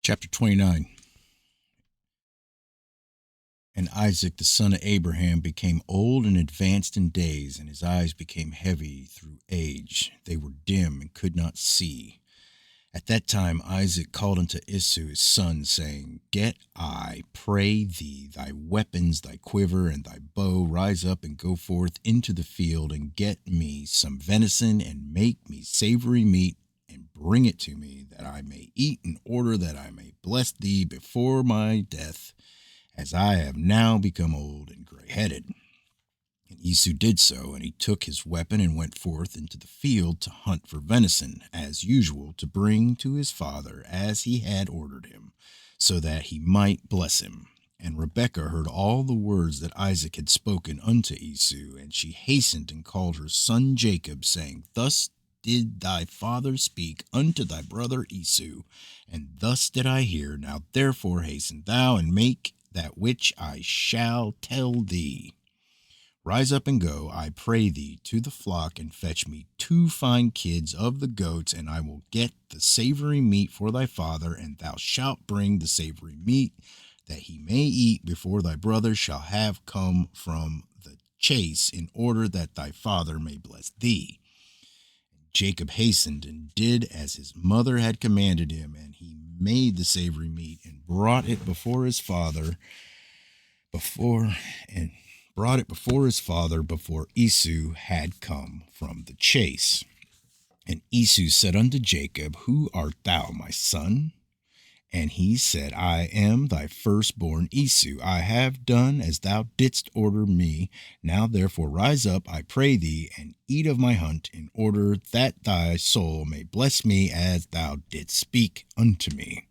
Chapter 29. And Isaac the son of Abraham became old and advanced in days, and his eyes became heavy through age. They were dim and could not see. At that time Isaac called unto Esau his son, saying, Get, I pray thee, thy weapons, thy quiver, and thy bow. Rise up and go forth into the field, and get me some venison, and make me savory meat, and bring it to me, that I may eat, in order that I may bless thee before my death, as I have now become old and gray-headed. And Esau did so, and he took his weapon and went forth into the field to hunt for venison, as usual, to bring to his father, as he had ordered him, so that he might bless him. And Rebekah heard all the words that Isaac had spoken unto Esau, and she hastened and called her son Jacob, saying, Thus did thy father speak unto thy brother Esau, and thus did I hear. Now therefore hasten thou, and make that which I shall tell thee. Rise up and go, I pray thee, to the flock, and fetch me 2 fine kids of the goats, and I will get the savory meat for thy father, and thou shalt bring the savory meat, that he may eat before thy brother shall have come from the chase, in order that thy father may bless thee. Jacob hastened and did as his mother had commanded him, and he made the savory meat and brought it before his father before Esau had come from the chase. And Esau said unto Jacob, Who art thou, my son? And he said, I am thy firstborn Esau. I have done as thou didst order me. Now therefore rise up, I pray thee, and eat of my hunt, in order that thy soul may bless me as thou didst speak unto me.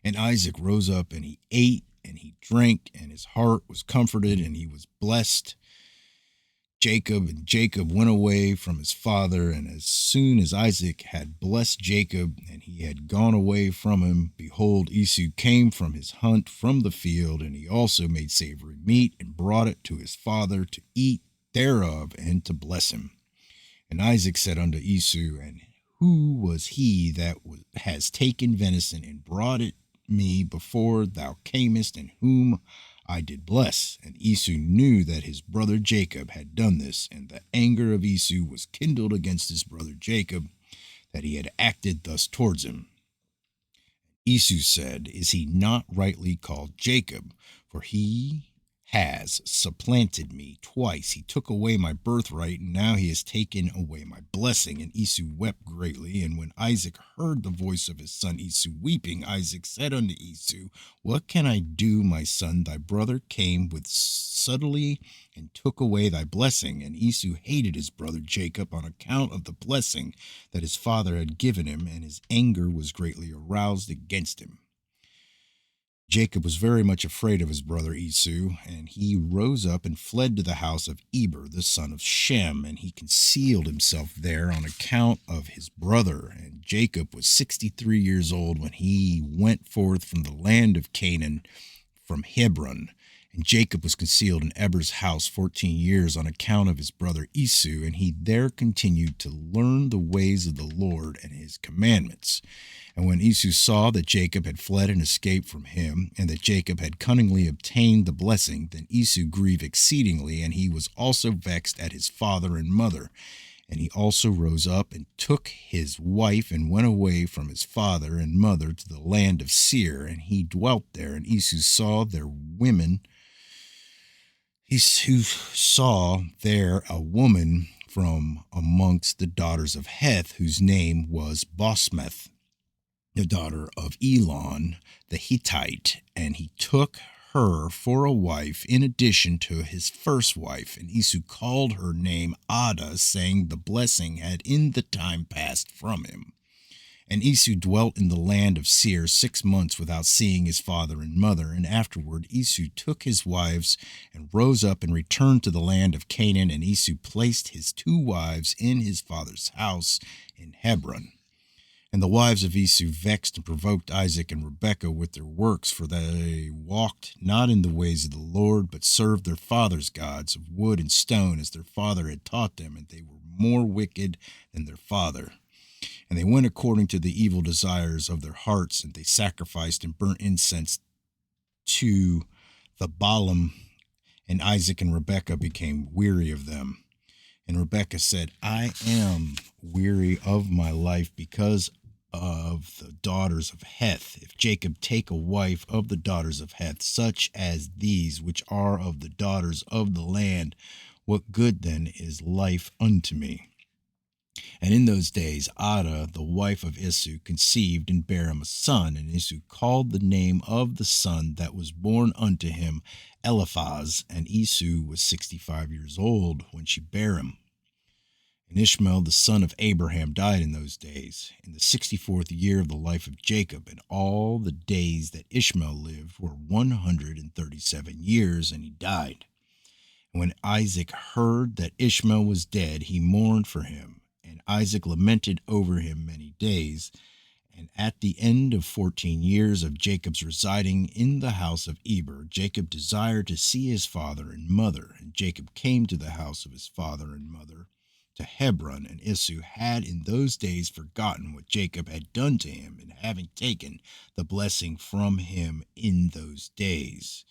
And Isaac rose up, and he ate, and he drank, and his heart was comforted, and he was blessed. Jacob went away from his father, and as soon as Isaac had blessed Jacob, and he had gone away from him, behold, Esau came from his hunt from the field, and he also made savory meat, and brought it to his father to eat thereof, and to bless him. And Isaac said unto Esau, And who was he that has taken venison, and brought it me before thou camest, and whom I did bless? And Esau knew that his brother Jacob had done this, and the anger of Esau was kindled against his brother Jacob, that he had acted thus towards him. Esau said, Is he not rightly called Jacob? For he has supplanted me twice. He took away my birthright, and now he has taken away my blessing. And Esau wept greatly. And when Isaac heard the voice of his son Esau weeping, Isaac said unto Esau, What can I do, my son? Thy brother came with subtlety and took away thy blessing. And Esau hated his brother Jacob on account of the blessing that his father had given him, and his anger was greatly aroused against him. Jacob was very much afraid of his brother Esau, and he rose up and fled to the house of Eber, the son of Shem, and he concealed himself there on account of his brother. And Jacob was 63 years old when he went forth from the land of Canaan, from Hebron. And Jacob was concealed in Eber's house 14 years on account of his brother Esau, and he there continued to learn the ways of the Lord and his commandments. And when Esau saw that Jacob had fled and escaped from him, and that Jacob had cunningly obtained the blessing, then Esau grieved exceedingly, and he was also vexed at his father and mother. And he also rose up and took his wife and went away from his father and mother to the land of Seir, and he dwelt there. And Esau saw there a woman from amongst the daughters of Heth, whose name was Bosmeth, the daughter of Elon the Hittite, and he took her for a wife in addition to his first wife. And Esau called her name Adah, saying, The blessing had in the time passed from him. And Esau dwelt in the land of Seir 6 months without seeing his father and mother. And afterward Esau took his wives and rose up and returned to the land of Canaan. And Esau placed his 2 wives in his father's house in Hebron. And the wives of Esau vexed and provoked Isaac and Rebekah with their works, for they walked not in the ways of the Lord, but served their fathers' gods of wood and stone, as their father had taught them, and they were more wicked than their father. And they went according to the evil desires of their hearts, and they sacrificed and burnt incense to the Baalim. And Isaac and Rebekah became weary of them. And Rebekah said, I am weary of my life because of the daughters of Heth. If Jacob take a wife of the daughters of Heth, such as these which are of the daughters of the land, what good then is life unto me? And in those days Adah, the wife of Esau, conceived and bare him a son, and Esau called the name of the son that was born unto him Eliphaz, and Esau was 65 years old when she bare him. And Ishmael the son of Abraham died in those days, in the 64th year of the life of Jacob, and all the days that Ishmael lived were 137 years, and he died. And when Isaac heard that Ishmael was dead, he mourned for him, and Isaac lamented over him many days. And at the end of 14 years of Jacob's residing in the house of Eber, Jacob desired to see his father and mother. And Jacob came to the house of his father and mother, to Hebron. And Esau had in those days forgotten what Jacob had done to him, in having taken the blessing from him in those days.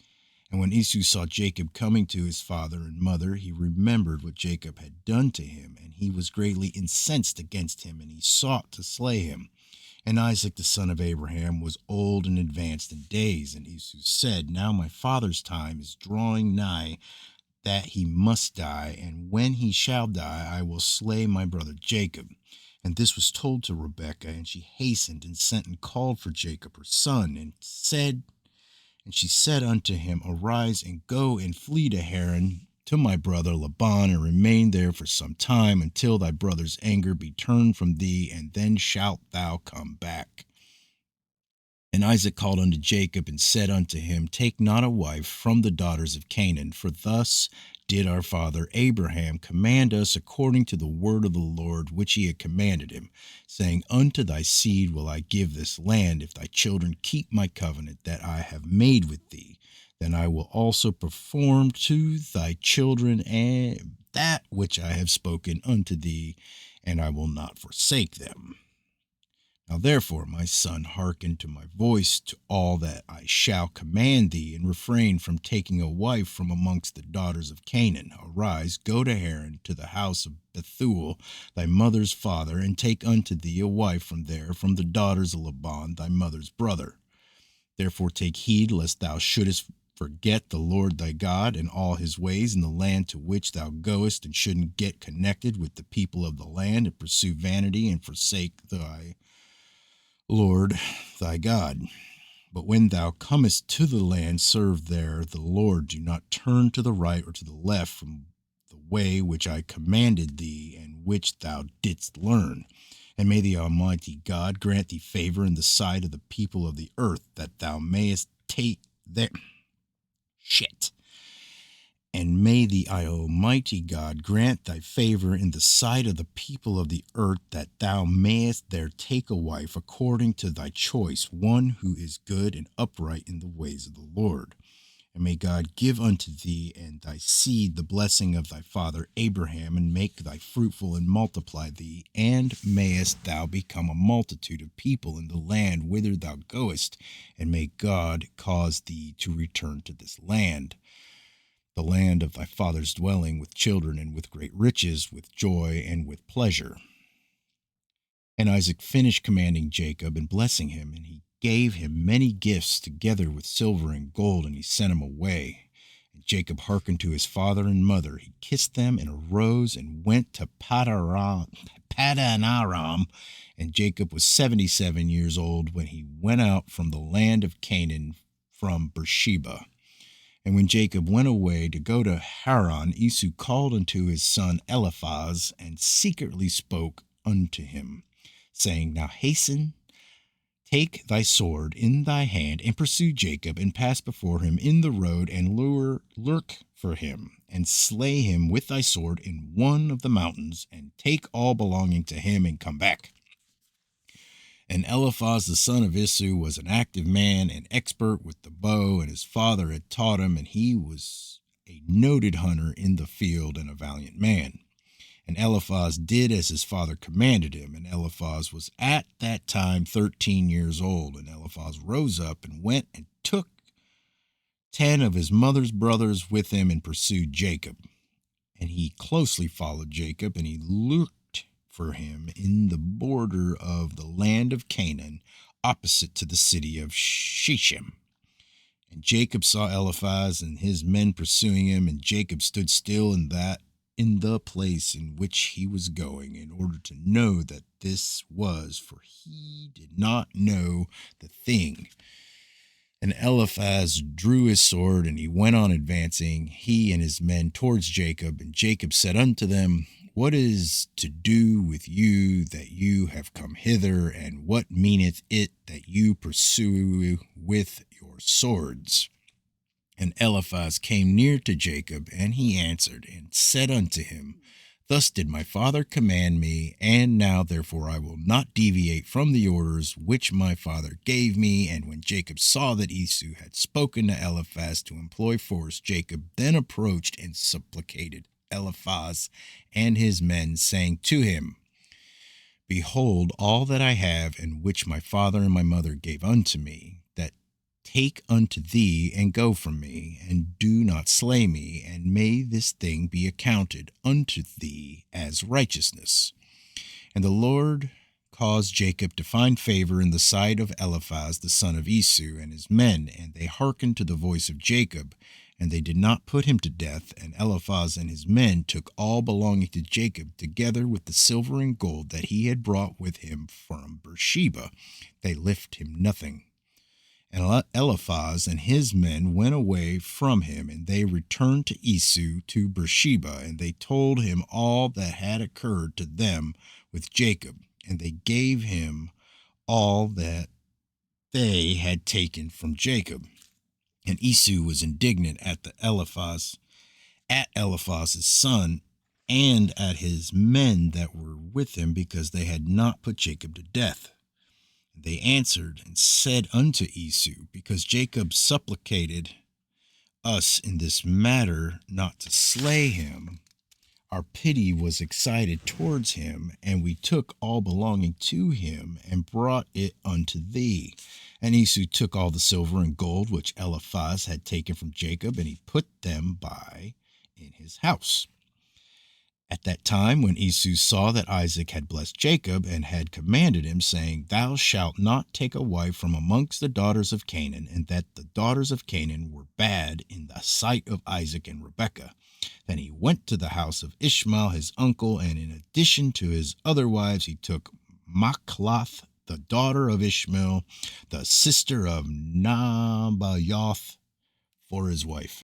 And when Esau saw Jacob coming to his father and mother, he remembered what Jacob had done to him, and he was greatly incensed against him, and he sought to slay him. And Isaac the son of Abraham was old and advanced in days, and Esau said, Now my father's time is drawing nigh, that he must die, and when he shall die, I will slay my brother Jacob. And this was told to Rebekah, and she hastened and sent and called for Jacob her son, and she said unto him, Arise and go and flee to Haran to my brother Laban, and remain there for some time, until thy brother's anger be turned from thee, and then shalt thou come back. And Isaac called unto Jacob, and said unto him, Take not a wife from the daughters of Canaan, for thus did our father Abraham command us, according to the word of the Lord which he had commanded him, saying, Unto thy seed will I give this land, if thy children keep my covenant that I have made with thee. Then I will also perform to thy children and that which I have spoken unto thee, and I will not forsake them. Now therefore, my son, hearken to my voice to all that I shall command thee, and refrain from taking a wife from amongst the daughters of Canaan. Arise, go to Haran, to the house of Bethuel, thy mother's father, and take unto thee a wife from there, from the daughters of Laban, thy mother's brother. Therefore take heed, lest thou shouldest forget the Lord thy God and all his ways in the land to which thou goest, and shouldn't get connected with the people of the land, and pursue vanity, and forsake thy Lord thy God. But when thou comest to the land, serve there the Lord. Do not turn to the right or to the left from the way which I commanded thee, and which thou didst learn. And may the Almighty God grant thee favor in the sight of the people of the earth, that thou mayest take their And may the Almighty God grant thy favor in the sight of the people of the earth, that thou mayest there take a wife according to thy choice, one who is good and upright in the ways of the Lord. And may God give unto thee and thy seed the blessing of thy father Abraham, and make thy fruitful and multiply thee, and mayest thou become a multitude of people in the land whither thou goest, and may God cause thee to return to this land, the land of thy father's dwelling, with children and with great riches, with joy and with pleasure. And Isaac finished commanding Jacob and blessing him, and he gave him many gifts together with silver and gold, and he sent him away. And Jacob hearkened to his father and mother. He kissed them and arose and went to Padanaram. And Jacob was 77 years old when he went out from the land of Canaan from Beersheba. And when Jacob went away to go to Haran, Esau called unto his son Eliphaz, and secretly spoke unto him, saying, Now hasten, take thy sword in thy hand, and pursue Jacob, and pass before him in the road, and lurk for him, and slay him with thy sword in one of the mountains, and take all belonging to him, and come back. And Eliphaz the son of Esau was an active man and expert with the bow, and his father had taught him, and he was a noted hunter in the field and a valiant man. And Eliphaz did as his father commanded him. And Eliphaz was at that time 13 years old. And Eliphaz rose up and went and took 10 of his mother's brothers with him and pursued Jacob. And he closely followed Jacob, and he looked for him in the border of the land of Canaan, opposite to the city of Shechem. And Jacob saw Eliphaz and his men pursuing him, and Jacob stood still in the place in which he was going, in order to know that this was, for he did not know the thing. And Eliphaz drew his sword, and he went on advancing, he and his men, towards Jacob. And Jacob said unto them, What is to do with you that you have come hither, and what meaneth it that you pursue with your swords? And Eliphaz came near to Jacob, and he answered and said unto him, Thus did my father command me, and now therefore I will not deviate from the orders which my father gave me. And when Jacob saw that Esau had spoken to Eliphaz to employ force, Jacob then approached and supplicated Eliphaz and his men, saying to him, Behold, all that I have, and which my father and my mother gave unto me, that take unto thee, and go from me, and do not slay me, and may this thing be accounted unto thee as righteousness. And the Lord caused Jacob to find favor in the sight of Eliphaz the son of Esau and his men, and they hearkened to the voice of Jacob, and they did not put him to death. And Eliphaz and his men took all belonging to Jacob, together with the silver and gold that he had brought with him from Beersheba. They left him nothing. And Eliphaz and his men went away from him, and they returned to Esau to Beersheba, and they told him all that had occurred to them with Jacob, and they gave him all that they had taken from Jacob. And Esau was indignant at Eliphaz's son, and at his men that were with him, because they had not put Jacob to death. They answered and said unto Esau, Because Jacob supplicated us in this matter not to slay him, our pity was excited towards him, and we took all belonging to him, and brought it unto thee. And Esau took all the silver and gold which Eliphaz had taken from Jacob, and he put them by in his house. At that time, when Esau saw that Isaac had blessed Jacob, and had commanded him, saying, Thou shalt not take a wife from amongst the daughters of Canaan, and that the daughters of Canaan were bad in the sight of Isaac and Rebekah, then he went to the house of Ishmael his uncle, and in addition to his other wives he took Machloth, the daughter of Ishmael, the sister of Nabaioth, for his wife.